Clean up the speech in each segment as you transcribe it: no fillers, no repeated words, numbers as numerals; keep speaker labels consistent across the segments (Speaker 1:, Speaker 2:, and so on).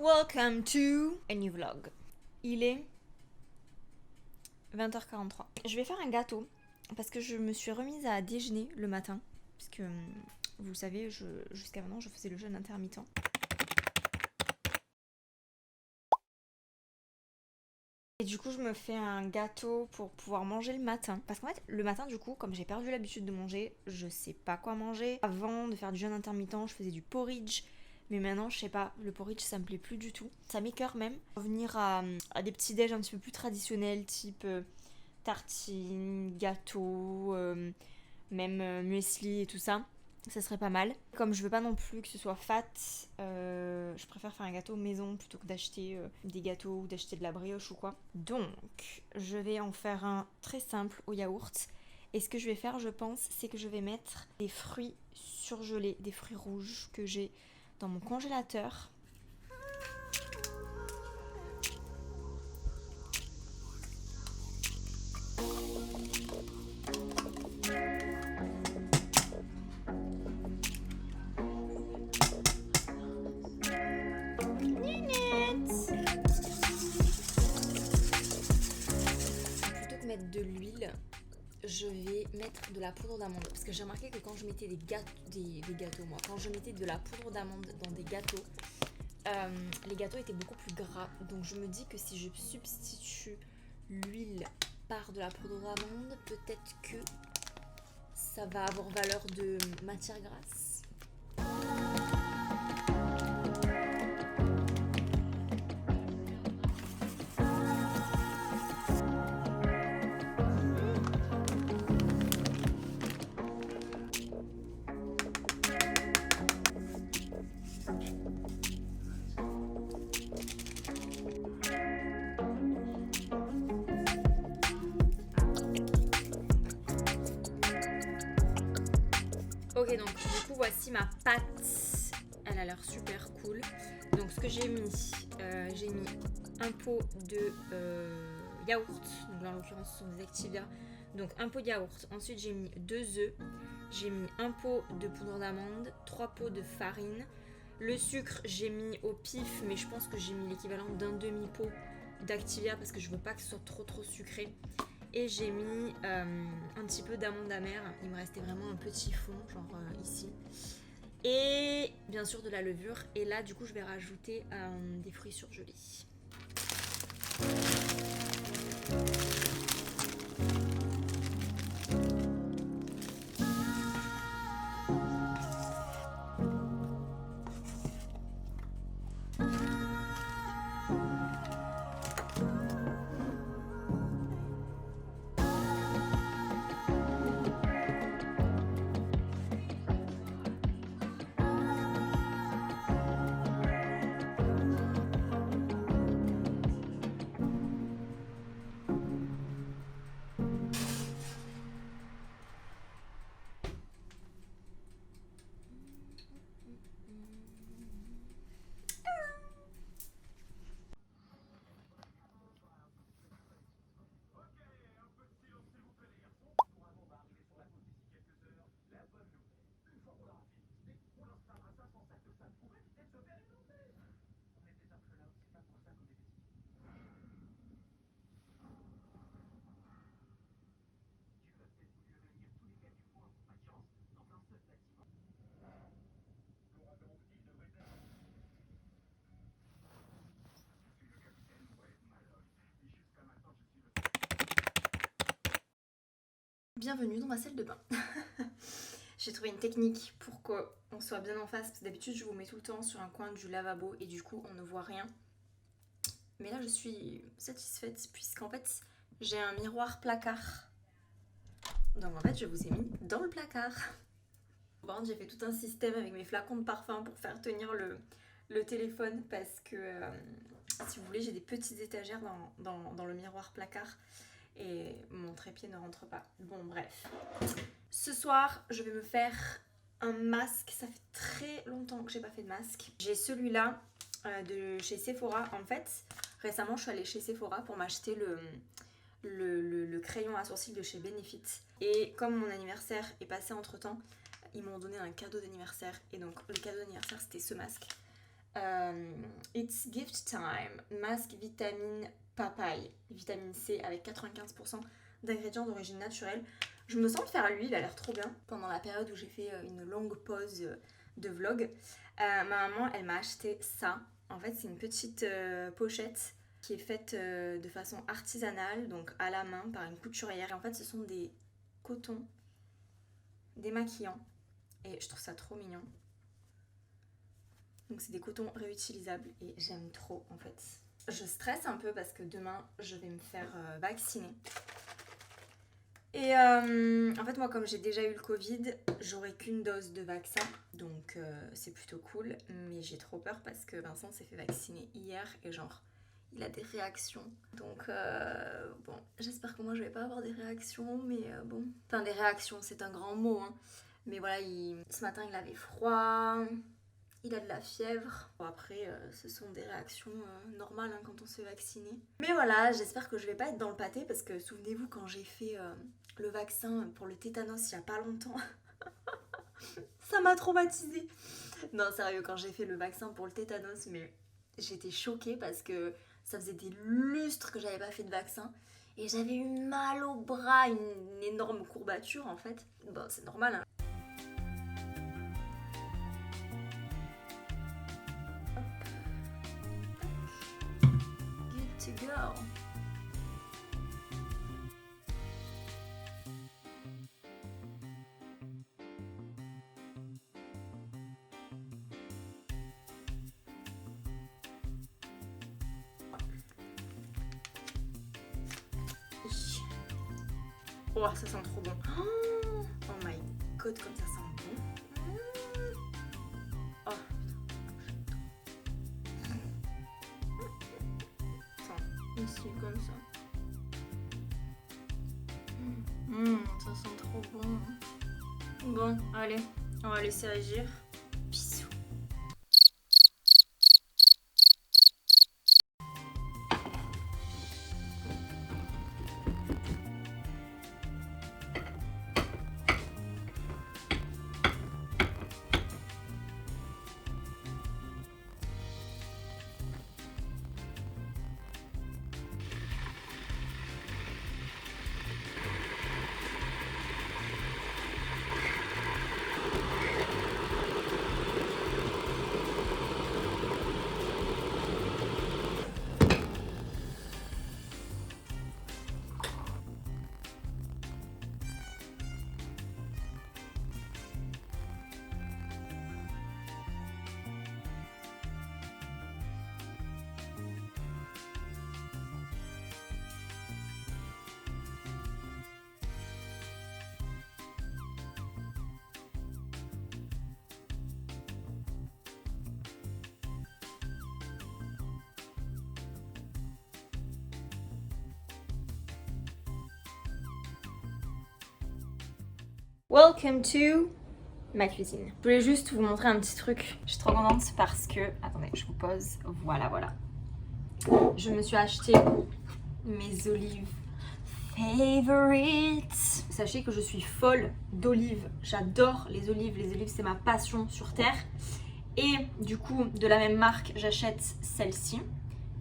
Speaker 1: Welcome to a new vlog. Il est 20h43. Je vais faire un gâteau parce que je me suis remise à déjeuner le matin. Parce que vous le savez, jusqu'à maintenant je faisais le jeûne intermittent. Et du coup je me fais un gâteau pour pouvoir manger le matin. Parce qu'en fait le matin du coup, comme j'ai perdu l'habitude de manger, je sais pas quoi manger. Avant de faire du jeûne intermittent, je faisais du porridge. Mais maintenant, je sais pas, le porridge ça me plaît plus du tout. Ça m'écoeure même. Revenir à des petits déj un petit peu plus traditionnels, type tartines, gâteaux, même muesli et tout ça. Ça serait pas mal. Comme je veux pas non plus que ce soit fat, je préfère faire un gâteau maison plutôt que d'acheter des gâteaux ou d'acheter de la brioche ou quoi. Donc, je vais en faire un très simple au yaourt. Et ce que je vais faire, je pense, c'est que je vais mettre des fruits surgelés, des fruits rouges que j'ai dans mon congélateur. Plutôt que mettre de l'huile, je vais mettre de la poudre d'amande. Parce que j'ai remarqué que quand je mettais des gâteaux, moi, quand je mettais de la poudre d'amande dans des gâteaux, les gâteaux étaient beaucoup plus gras. Donc je me dis que si je substitue l'huile par de la poudre d'amande, peut-être que ça va avoir valeur de matière grasse. Ok, donc du coup voici ma pâte. Elle a l'air super cool. Donc ce que j'ai mis un pot de yaourt. Donc là en l'occurrence ce sont des Activia. Donc un pot de yaourt. Ensuite j'ai mis 2 œufs. J'ai mis un pot de poudre d'amande, 3 pots de farine. Le sucre j'ai mis au pif, mais je pense que j'ai mis l'équivalent d'un demi-pot d'Activia parce que je veux pas que ce soit trop sucré. Et j'ai mis un petit peu d'amande amère. Il me restait vraiment un petit fond, genre ici. Et bien sûr de la levure. Et là, du coup, je vais rajouter des fruits surgelés. Bienvenue dans ma salle de bain. J'ai trouvé une technique pour qu'on soit bien en face. Parce que d'habitude, je vous mets tout le temps sur un coin du lavabo et du coup, on ne voit rien. Mais là, je suis satisfaite puisqu'en fait, j'ai un miroir placard. Donc en fait, je vous ai mis dans le placard. Bon, j'ai fait tout un système avec mes flacons de parfum pour faire tenir le téléphone parce que, si vous voulez, j'ai des petites étagères dans le miroir placard. Et mon trépied ne rentre pas. Bon, bref. Ce soir, je vais me faire un masque. Ça fait très longtemps que j'ai pas fait de masque. J'ai celui-là de chez Sephora. En fait, récemment, je suis allée chez Sephora pour m'acheter le crayon à sourcils de chez Benefit. Et comme mon anniversaire est passé entre temps, ils m'ont donné un cadeau d'anniversaire. Et donc, le cadeau d'anniversaire, c'était ce masque. It's gift time, masque vitamine papaye, vitamine C avec 95% d'ingrédients d'origine naturelle. Je me sens de faire lui, il a l'air trop bien. Pendant la période où j'ai fait une longue pause de vlog, ma maman elle m'a acheté ça. En fait c'est une petite pochette qui est faite de façon artisanale, donc à la main par une couturière. Et en fait ce sont des cotons démaquillants et je trouve ça trop mignon. Donc c'est des cotons réutilisables et j'aime trop en fait. Je stresse un peu parce que demain je vais me faire vacciner. Et en fait moi comme j'ai déjà eu le Covid, j'aurai qu'une dose de vaccin. Donc c'est plutôt cool. Mais j'ai trop peur parce que Vincent s'est fait vacciner hier et genre il a des réactions. Donc bon, j'espère que moi je vais pas avoir des réactions. Mais bon, enfin des réactions c'est un grand mot hein. Mais voilà, ce matin il avait froid. Il a de la fièvre. Bon, après, ce sont des réactions normales hein, quand on se fait vacciner. Mais voilà, j'espère que je vais pas être dans le pâté parce que souvenez-vous quand j'ai fait le vaccin pour le tétanos il y a pas longtemps, ça m'a traumatisée. Non, sérieux, quand j'ai fait le vaccin pour le tétanos, mais j'étais choquée parce que ça faisait des lustres que j'avais pas fait de vaccin. Et j'avais eu mal au bras, une énorme courbature en fait. Bon, c'est normal hein. To go. Oh, ça sent trop bon. Oh my god, comme ça sent bon. Oh. Ici comme ça. Ça sent trop bon. Bon, allez, on va laisser agir. Bisous. Welcome to ma cuisine. Je voulais juste vous montrer un petit truc. Je suis trop contente parce que... Attendez, je vous pose. Voilà, voilà. Je me suis acheté mes olives favorites. Sachez que je suis folle d'olives. J'adore les olives. Les olives, c'est ma passion sur terre. Et du coup, de la même marque, j'achète celle-ci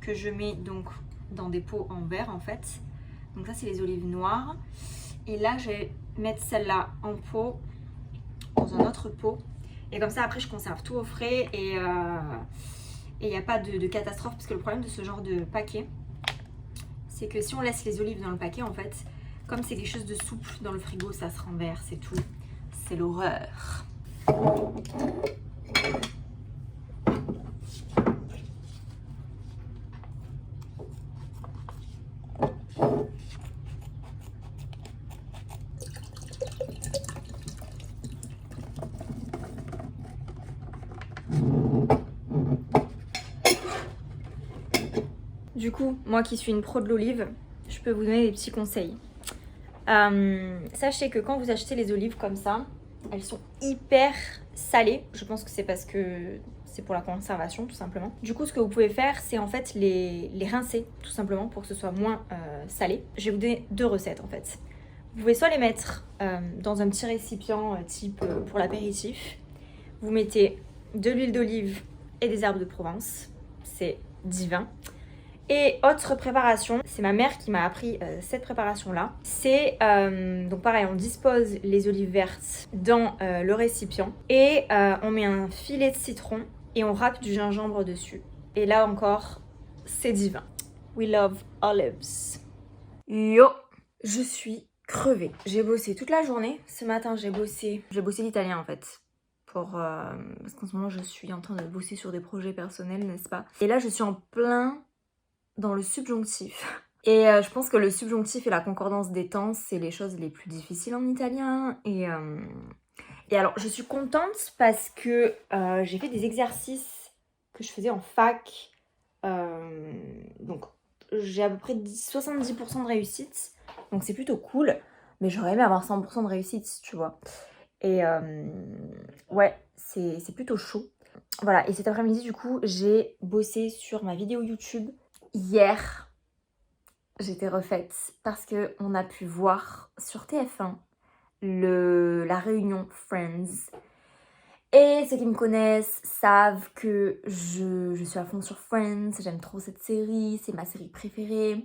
Speaker 1: que je mets donc dans des pots en verre en fait. Donc ça, c'est les olives noires. Et là, je vais mettre celle-là en pot, dans un autre pot. Et comme ça, après, je conserve tout au frais et il n'y a pas de catastrophe. Parce que le problème de ce genre de paquet, c'est que si on laisse les olives dans le paquet, en fait, comme c'est quelque chose de souple dans le frigo, ça se renverse, c'est tout. C'est l'horreur. Du coup, moi qui suis une pro de l'olive, je peux vous donner des petits conseils. Sachez que quand vous achetez les olives comme ça, elles sont hyper salées. Je pense que c'est parce que c'est pour la conservation tout simplement. Du coup, ce que vous pouvez faire, c'est en fait les rincer tout simplement pour que ce soit moins salé. Je vais vous donner deux recettes en fait. Vous pouvez soit les mettre dans un petit récipient type pour l'apéritif. Vous mettez de l'huile d'olive
Speaker 2: et des herbes de Provence. C'est divin. Et autre préparation, c'est ma mère qui m'a appris cette préparation-là. C'est, donc pareil, on dispose les olives vertes dans le récipient et on met un filet de citron et on râpe du gingembre dessus. Et là encore, c'est divin. We love olives. Yo, je suis crevée. J'ai bossé toute la journée. Ce matin, j'ai bossé l'italien en fait. Parce qu'en ce moment, je suis en train de bosser sur des projets personnels, n'est-ce pas? Et là, je suis en plein dans le subjonctif. Et je pense que le subjonctif et la concordance des temps, c'est les choses les plus difficiles en italien. Et alors, je suis contente parce que j'ai fait des exercices que je faisais en fac. Donc, j'ai à peu près 70% de réussite. Donc, c'est plutôt cool. Mais j'aurais aimé avoir 100% de réussite, tu vois. Et ouais, c'est plutôt chaud. Voilà, et cet après-midi, du coup, j'ai bossé sur ma vidéo YouTube. Hier, j'étais refaite parce qu'on a pu voir sur TF1 la réunion Friends. Et ceux qui me connaissent savent que je suis à fond sur Friends, j'aime trop cette série, c'est ma série préférée.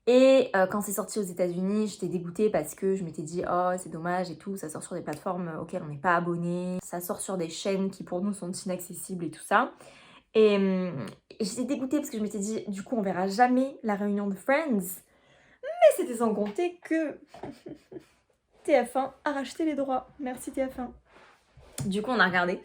Speaker 2: Et quand c'est sorti aux États-Unis, j'étais dégoûtée parce que je m'étais dit oh c'est dommage et tout, ça sort sur des plateformes auxquelles on n'est pas abonné, ça sort sur des chaînes qui pour nous sont inaccessibles et tout ça. Et j'étais dégoûtée parce que je m'étais dit du coup on verra jamais la réunion de Friends. Mais c'était sans compter que TF1 a racheté les droits. Merci TF1. Du coup on a regardé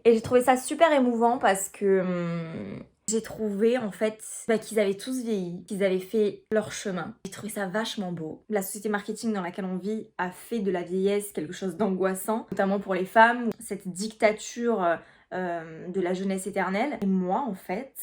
Speaker 2: et j'ai trouvé ça super émouvant parce que j'ai trouvé en fait qu'ils avaient tous vieilli, qu'ils avaient fait leur chemin. J'ai trouvé ça vachement beau. La société marketing dans laquelle on vit a fait de la vieillesse quelque chose d'angoissant, notamment pour les femmes, cette dictature de la jeunesse éternelle. Et moi en fait,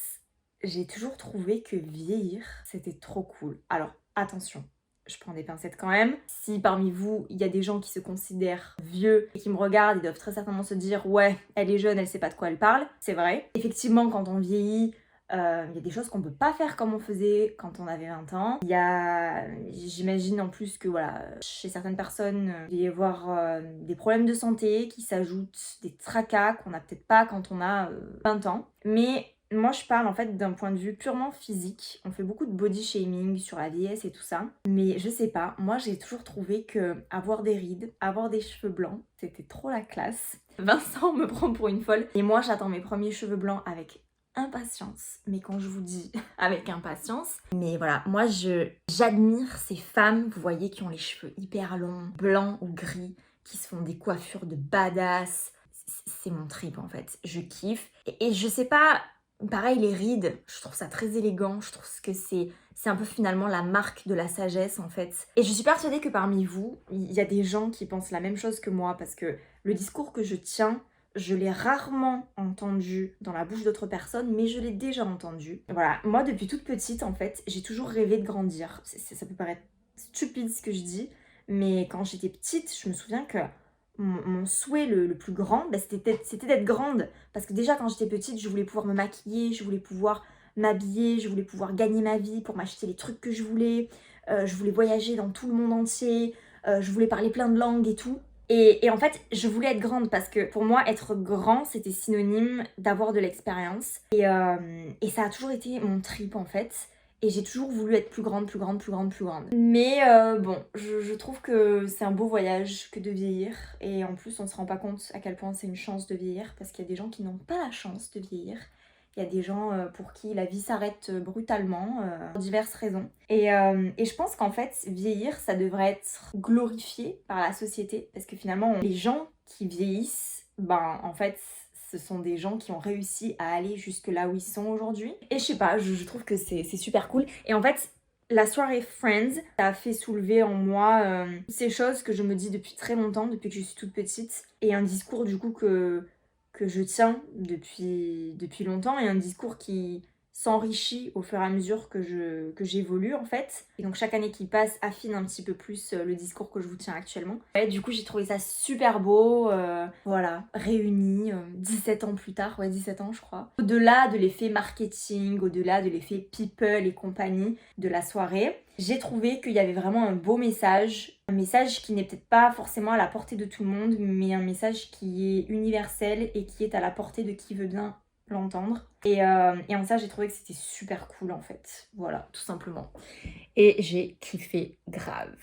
Speaker 2: j'ai toujours trouvé que vieillir, c'était trop cool. Alors attention, je prends des pincettes quand même. Si parmi vous, il y a des gens qui se considèrent vieux et qui me regardent, ils doivent très certainement se dire « Ouais, elle est jeune, elle sait pas de quoi elle parle ». C'est vrai. Effectivement, quand on vieillit, il y a des choses qu'on peut pas faire comme on faisait quand on avait 20 ans. J'imagine en plus que voilà, chez certaines personnes, il va y avoir des problèmes de santé qui s'ajoutent, des tracas qu'on n'a peut-être pas quand on a 20 ans. Mais moi, je parle en fait d'un point de vue purement physique. On fait beaucoup de body shaming sur la vieillesse et tout ça. Mais je sais pas, moi j'ai toujours trouvé que avoir des rides, avoir des cheveux blancs, c'était trop la classe. Vincent me prend pour une folle. Et moi, j'attends mes premiers cheveux blancs avec impatience. Mais quand je vous dis avec impatience, mais voilà, moi j'admire ces femmes, vous voyez, qui ont les cheveux hyper longs, blancs ou gris, qui se font des coiffures de badass. C'est mon trip en fait. Je kiffe. Et je sais pas. Pareil, les rides, je trouve ça très élégant, je trouve que c'est un peu finalement la marque de la sagesse en fait. Et je suis persuadée que parmi vous, il y a des gens qui pensent la même chose que moi parce que le discours que je tiens, je l'ai rarement entendu dans la bouche d'autres personnes, mais je l'ai déjà entendu. Voilà, moi depuis toute petite en fait, j'ai toujours rêvé de grandir. Ça peut paraître stupide ce que je dis, mais quand j'étais petite, je me souviens que mon souhait le plus grand, c'était d'être grande. Parce que déjà quand j'étais petite, je voulais pouvoir me maquiller, je voulais pouvoir m'habiller, je voulais pouvoir gagner ma vie pour m'acheter les trucs que je voulais. Je voulais voyager dans tout le monde entier. Je voulais parler plein de langues et tout. Et en fait, je voulais être grande parce que pour moi, être grand, c'était synonyme d'avoir de l'expérience. Et ça a toujours été mon trip en fait. Et j'ai toujours voulu être plus grande, plus grande, plus grande, plus grande. Mais bon, je trouve que c'est un beau voyage que de vieillir. Et en plus, on se rend pas compte à quel point c'est une chance de vieillir. Parce qu'il y a des gens qui n'ont pas la chance de vieillir. Il y a des gens pour qui la vie s'arrête brutalement, pour diverses raisons. Et je pense qu'en fait, vieillir, ça devrait être glorifié par la société. Parce que finalement, les gens qui vieillissent, ben en fait, ce sont des gens qui ont réussi à aller jusque là où ils sont aujourd'hui. Et je sais pas, je trouve que c'est super cool. Et en fait, la soirée Friends, ça a fait soulever en moi ces choses que je me dis depuis très longtemps, depuis que je suis toute petite. Et un discours du coup que je tiens depuis longtemps. Et un discours qui s'enrichit au fur et à mesure que j'évolue en fait. Et donc chaque année qui passe affine un petit peu plus le discours que je vous tiens actuellement. Et du coup j'ai trouvé ça super beau, voilà, réunis 17 ans plus tard, ouais 17 ans je crois. Au-delà de l'effet marketing, au-delà de l'effet people et compagnie de la soirée, j'ai trouvé qu'il y avait vraiment un beau message. Un message qui n'est peut-être pas forcément à la portée de tout le monde, mais un message qui est universel et qui est à la portée de qui veut bien l'entendre. Et en ça, j'ai trouvé que c'était super cool en fait. Voilà, tout simplement. Et j'ai kiffé grave.